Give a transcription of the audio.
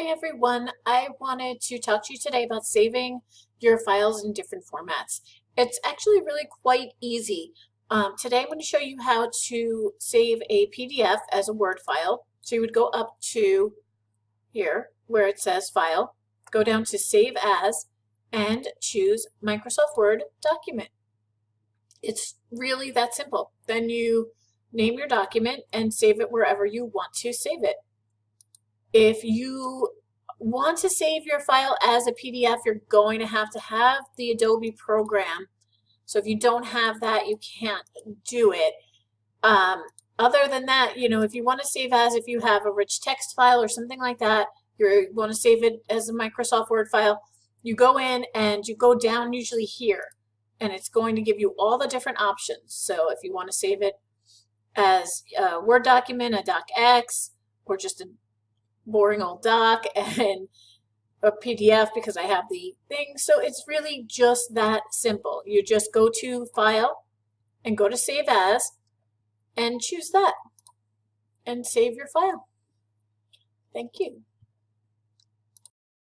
Hi everyone, I wanted to talk to you today about saving your files in different formats. It's actually really quite easy. Today I'm going to show you how to save a PDF as a Word file. So you would go up to here where it says File, go down to Save As, and choose Microsoft Word Document. It's really that simple. Then you name your document and save it wherever you want to save it. If you want to save your file as a PDF, you're going to have the Adobe program. So if you don't have that, you can't do it. Other than that, if you want to save as, if you have a rich text file or something like that, you want to save it as a Microsoft Word file, you go in and you go down usually here, and it's going to give you all the different options. So if you want to save it as a Word document, a docx, or just a boring old doc, and a PDF because I have the thing. So it's really just that simple. You just go to File and go to Save As and choose that and save your file. Thank you.